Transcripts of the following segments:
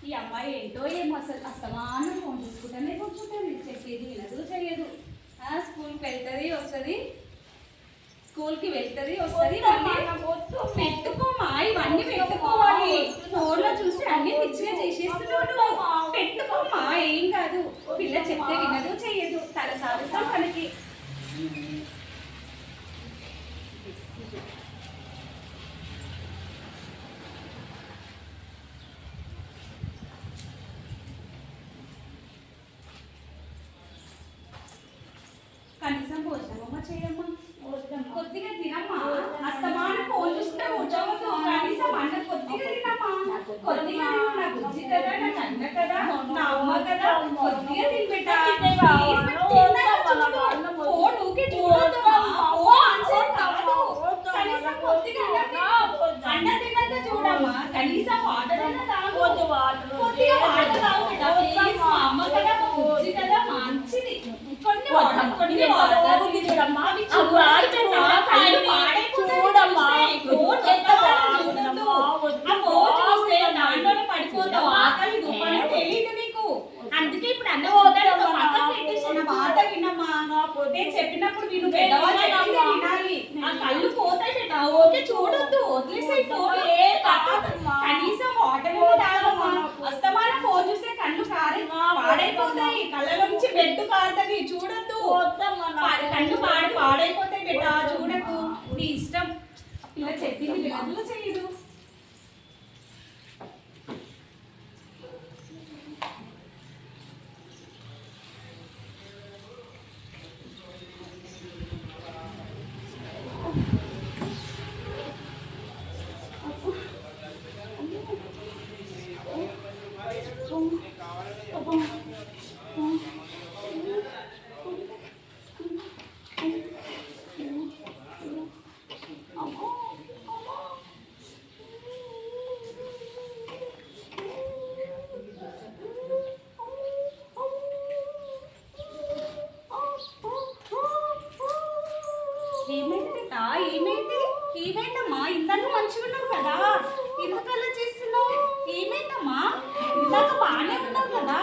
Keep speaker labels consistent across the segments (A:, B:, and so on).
A: ఈ అమ్మాయి ఏంటో ఏమో అసలు అస్తమానం ఫోన్ చూసుకుంటానే కూర్చుంటుంది. చెప్పేది వినదు చేయదు. స్కూల్కి వెళ్తుంది వస్తుంది, స్కూల్కి వెళ్తుంది వస్తుంది. పెట్టుకోమా, ఇవన్నీ పెట్టుకోవాలి. ఫోన్లో చూసి అన్ని పిచ్చిగా చేసేస్తున్నాడు. పెట్టుకోమా, ఏం కాదు. పిల్ల చెప్తే వినదు చేయదు, తల సాగుతాం తనకి. కనీసం భోజనమమ్మ చేయమ్మా, కొద్దిగా తినమ్మా. అస్తమానం ఫోన్ చూసుకుంటే కూర్చోవద్దు. కనీసం అన్న కొద్దిగా తినమ్మా, కొద్దిగా నా బుజ్జి కదా, నా కన్న కదా, నా అమ్మ కదా, కొద్దిగా తినిపెట్టా. ఫోన్ ఊకే చూడొద్దు, కనీసం కొద్దిగా అన్న తిన్నట్టు చూడమ్మా. కనీసం వాటర్ అన్న తాగొద్దు, కొద్దిగా వాటర్ తాగు బిడ్డ ప్లీజ్. మా అమ్మ కదా, బుజ్జి కదా, మంచిది. అందుకే ఇప్పుడు అన్న మాట వినమ్మా. నేను చెప్పినప్పుడు విను, వినాలి. ఆ కళ్ళు పోతాయి బిడ్డ, ఓకే చూడొద్దు, వదిలేసాయి. కనీసం వాటర్ తాగమ్మా. అస్తమానం ఫోన్ చూస్తే కళ్ళు పాడైపోతాయి, కళ్ళ నుంచి బెడ్ కారుతుంది. చూడొద్దు, కళ్ళు పాడైపోతాయి బిడ్డ, చూడకు. నీ ఇష్టం. ఇలా చెప్పింది వినదు చేయదు. ఏమైందమ్మా? ఇందాక మంచిగా ఉన్నావు కదా, ఎందుకు అలా చేస్తున్నావు? ఏమైందమ్మా? ఇందాక బాగానే ఉన్నావు కదా,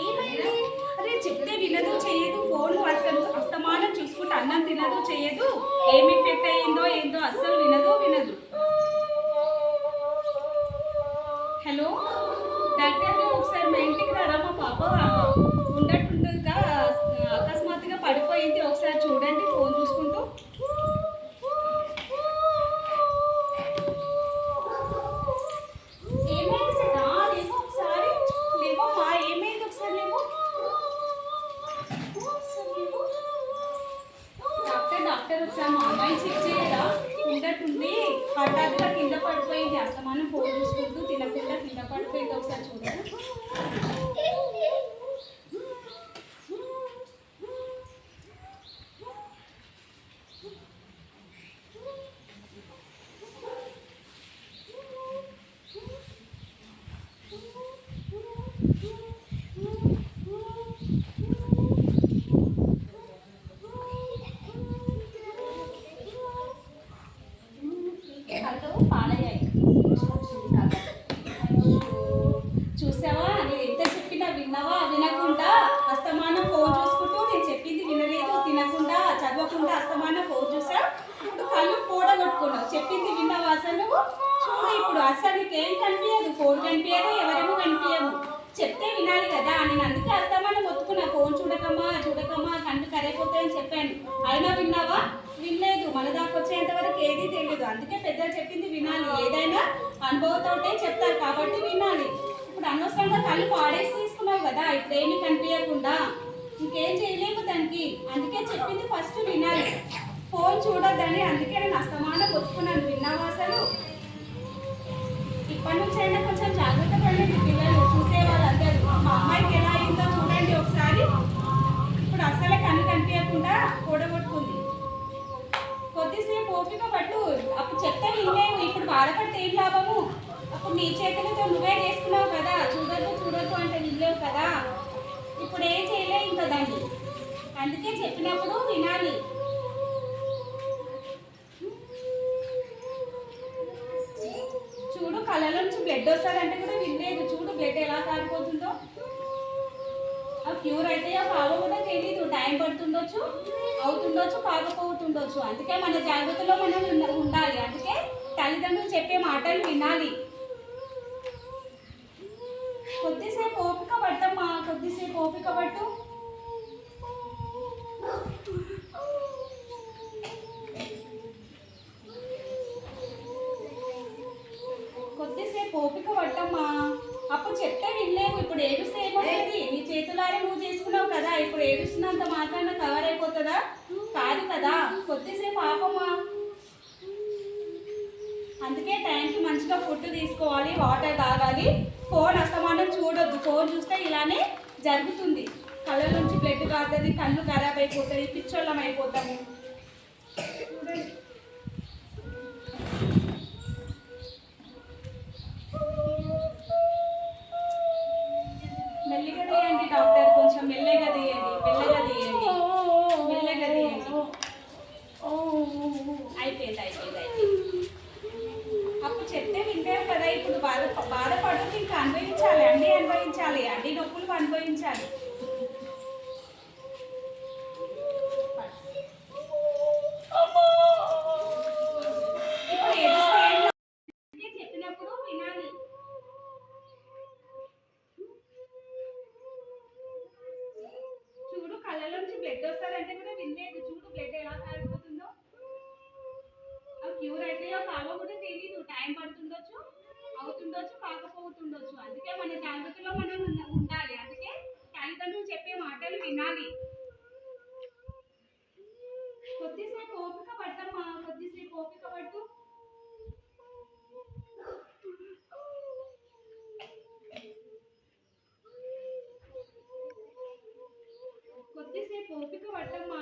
A: ఏమైంది? అరే చెప్తే వినదు చేయదు. ఫోన్ అసలు అస్తమానం చూసుకుంటే అన్నం తినదు చేయదు. ఏమి ఎఫెక్ట్ అయ్యిందో ఏందో అస్సలు వినదు. హలో డాక్టర్, ఒకసారి మా ఇంటికి రారా. మా పాప ఉండట్టుండగా అకస్మాత్తుగా పడిపోయింది, ఒకసారి చూడండి ఫోన్ చూసుకుంటూ. ఒకసారి మా అమ్మాయి చెక్ చేయరా? ఉండట్టుండి హఠాత్తుగా కింద పడిపోయింది. అస్తమానం ఫోన్ చూసుకుంటూ తినకుండా కింద పడిపోయింది, ఒకసారి చూడండి. చూసావా, నేను ఎంత చెప్పినా విన్నావా? వినకుండా అస్తమానం ఫోన్ చూసుకుంటూ నేను చెప్పింది వినలేదు, తినకుండా చదవకుండా అస్తమానం ఫోన్ చూసా. ఇప్పుడు కళ్ళు పోడగొట్టుకున్నావు. చెప్పింది విన్నావా అసలు నువ్వు? చూడు ఇప్పుడు అసలు నీకేం కనిపించదు, ఫోన్ కనిపించదు, ఎవరేమో కనిపించదు. చెప్తే వినాలి కదా. నేను అందుకే అస్తమానం ఒత్తుకున్నా, ఫోన్ చూడకమ్మా కళ్ళు కరైపోతాయని చెప్పాను. అయినా విన్నావా? వినలేదు. మన దాకా వచ్చేంత వరకు ఏదీ తెలియదు. అందుకే పెద్దలు చెప్పింది వినాలి. ఏదైనా అనుభవంతోటే చెప్తారు కాబట్టి వినాలి. ఇప్పుడు అనవసరంగా కళ్ళు పాడేసి తీసుకున్నావు కదా, ఇప్పుడు ఏమి కనిపించకుండా ఇంకేం చేయలేము దానికి. అందుకే చెప్పింది ఫస్ట్ వినాలి, ఫోన్ చూడొద్దని. అందుకే నేను అస్తమానం ఒప్పుకున్నాను. విన్నావా అసలు? ఇప్పటి నుంచి అయినా కొంచెం జాగ్రత్త పడండి పిల్లలు, చూసేవాళ్ళందరూ. మా అమ్మాయికి ఎలా అయిందో చూడండి ఒకసారి. ఇప్పుడు అసలే కళ్ళు కనిపించకుండా కూడగొట్టుకుంది. కొద్దిసేపు ఓపిక పట్టు. అప్పుడు చెప్తే వినలేవు, ఇప్పుడు బాధపడితే ఏం లాభము? అప్పుడు నీ చేతులతో నువ్వే చేసుకున్నావు కదా, చూడొద్దు అంటే వినలేవు కదా. ఇప్పుడు ఏం చేయలేవు ఇంకా దాన్ని. అందుకే చెప్పినప్పుడు వినాలి. చూడు కళ్ళ నుంచి బ్లడ్ వస్తారంటే కూడా వినలేదు. చూడు బ్లడ్ బ్లడ్ ఎలా కారిపోతుందో. ఆ క్యూర్ అయితే కావో కూడా తెలీదు, టైం పడుతుండొచ్చు, అవుతుండొచ్చు, కాకపోతుండొచ్చు. అందుకే మన జాగ్రత్తలో మనం ఉండాలి. అందుకే తల్లిదండ్రులు చెప్పే మాటలు వినాలి. కొద్దిసేపు ఓపిక పట్టమ్మా, కొద్దిసేపు ఓపిక పట్టు. కొద్దిసేపు ఓపిక పట్టమ్మా. అప్పుడు చెప్తే వినలేవు, ఇప్పుడు ఏడుస్తే ఏమవుతుంది? నీ చేతులారే నువ్వు చేసుకున్నావు కదా, ఇప్పుడు ఏడుస్తున్నంత మాత్రాన కవర్ అయిపోతుందా? కాదు కదా. కొద్దిసేపు ఆపమ్మా. అందుకే టైంకి మంచిగా ఫుడ్ తీసుకోవాలి, వాటర్ తాగాలి. ఫోన్ అస్తమానం చూడొద్దు. ఫోన్ చూస్తే ఇలానే జరుగుతుంది. కళ్ళ నుంచి బ్లడ్ కారుతుంది, కళ్ళు ఖరాబ్ అయిపోతాయి, పిచ్చోళ్ళం అయిపోతాము. మెల్లిగా తీయండి డాక్టర్, కొంచెం మెల్లగా తీయండి, మెల్లగా తీయండి, మెల్లగా తీయండి. అయిపోయింది అయిపోయింది అయిపోయింది. అప్పుడు చెప్తే వింటారు కదా. ఇప్పుడు బాధపడుతూ ఇంకా అనుభవించాలి, అన్నీ అనుభవించాలి, అన్ని నొప్పులు అనుభవించాలి. ఇప్పుడు చెప్పినప్పుడు వినాలి. చూడు, కళ్ళలోంచి బ్లడ్ వస్తారంటే కూడా వినలేదు. చూడు బ్లడ్ ఎలా కారిపోతుందో. ఆ క్యూర్ అయితే కావో కూడా తెలీదు, టైం పడుతుండొచ్చు, అవుతుండొచ్చు, కాకపోతుండొచ్చు. అందుకే మన జాగ్రత్తలో మనం ఉండాలి. అందుకే తల్లిదండ్రులు చెప్పే మాటలు వినాలి. కొద్దిసేపు ఓపిక పట్టమ్మా, కొద్దిసేపు ఓపిక పట్టు. కొద్దిసేపు ఓపిక పట్టమ్మా.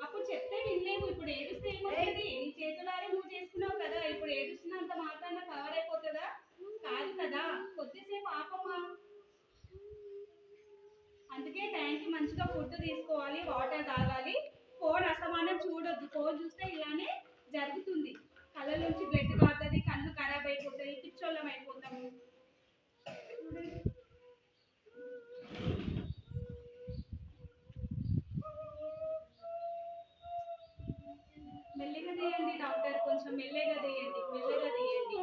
A: అప్పుడు చెప్తే వినలేవు, ఇప్పుడు ఏడుస్తే ఏమవుతుంది? నీ చేతులారే నువ్వు చేసుకున్నావు కదా, ఇప్పుడు ఏడుస్తున్నంత మాత్రాన కవర్ అయిపోతుందా? కాదు కదా. కొద్దిసేపు ఆపమ్మా. అందుకే టైంకి మంచిగా ఫుడ్ తీసుకోవాలి, వాటర్ తాగాలి. ఫోన్ అస్తమానం చూడొద్దు. ఫోన్ చూస్తే ఇలానే జరుగుతుంది. కళ్ళ నుంచి బ్లడ్ కారుతుంది, కళ్ళు ఖరాబ్ అయిపోతాయి, పిచ్చోళ్ళం అయిపోతాము. మెల్లగా తీయండి డాక్టర్, కొంచెం మెల్లగా తీయండి, మెల్లగా తీయండి,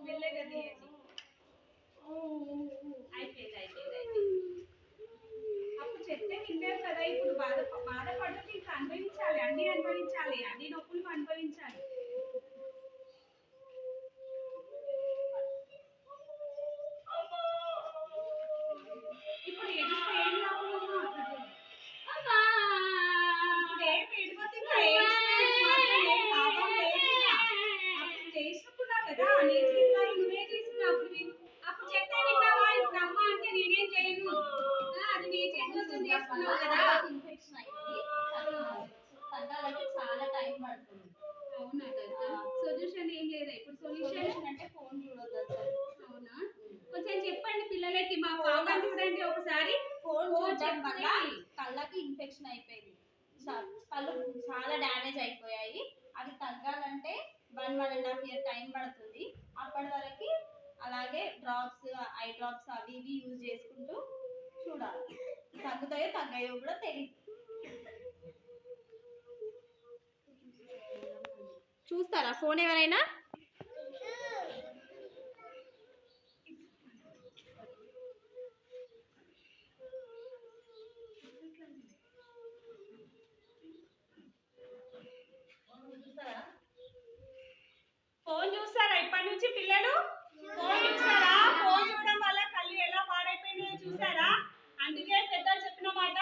A: మెల్లగా తీయండి. అయిపోయింది అయిపోయింది అయిపోయింది. అప్పుడు చెప్తే వింటారు కదా. ఇప్పుడు బాధపడుతూ ఇంకా అనుభవించాలి, అన్నీ అనుభవించాలి, అన్ని నొప్పులు అనుభవించాలి. ఇప్పుడు ఏడుస్తే ఏం లాభం? చేసుకున్నావు కదా, నీ జీవితాలు నువ్వే తీసుకున్నావు. అప్పుడు చెప్తే విన్నావా? ఇప్పుడు అమ్మ అంటే నేనేం చేయను, అది నీ చేతులతో చేసుకున్నావు కదా. ఇన్ఫెక్షన్ అయింది, తగ్గాలంటే చాలా టైం పడుతుంది. అవునా కదా. సొల్యూషన్ ఏం లేదా ఇప్పుడు? సొల్యూషన్ అంటే ఫోన్ చూడొద్దు అసలు. అవునా, కొంచెం చెప్పండి పిల్లలకి. మా పాపని చూడండి ఒకసారి. ఫోన్ చూడడం వల్ల కళ్ళకి ఇన్ఫెక్షన్ అయిపోయింది, కళ్ళు చాలా డ్యామేజ్ అయిపోయాయి. అవి తగ్గాలంటే 1.5 year టైం పడుతుంది. అప్పటి వరకు అలాగే డ్రాప్స్, ఐ డ్రాప్స్ అవి ఇవి యూజ్ చేసుకుంటూ చూడాలి. తగ్గుతాయో తగ్గాయో కూడా తెలియదు. చూస్తారా ఫోన్ ఎవరైనా? ఫోన్ చూస్తారా ఇప్పటి నుంచి పిల్లలు? ఫోన్ చూస్తారా? ఫోన్ చూడడం వల్ల కళ్ళు ఎలా పాడైపోయినాయో చూసారా? అందుకే పెద్దలు చెప్పిన మాట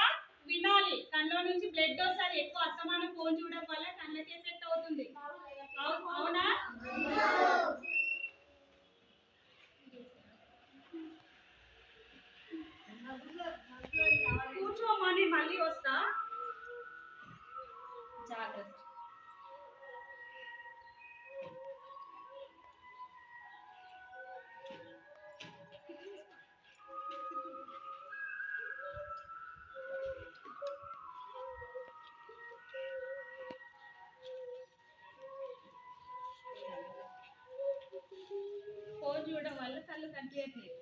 A: వినాలి. కళ్ళలో నుంచి బ్లడ్ వస్తుంది, ఎక్కువ అస్తమానం ఫోన్ చూడడం వల్ల కళ్ళకి ఎఫెక్ట్ అవుతుంది. అవునా? కూర్చోమ్మా, నేను మళ్ళీ వస్తా. జాగ్రత్త. ఫోన్ చూడడం వల్ల కళ్ళు కనిపించట్లేదు.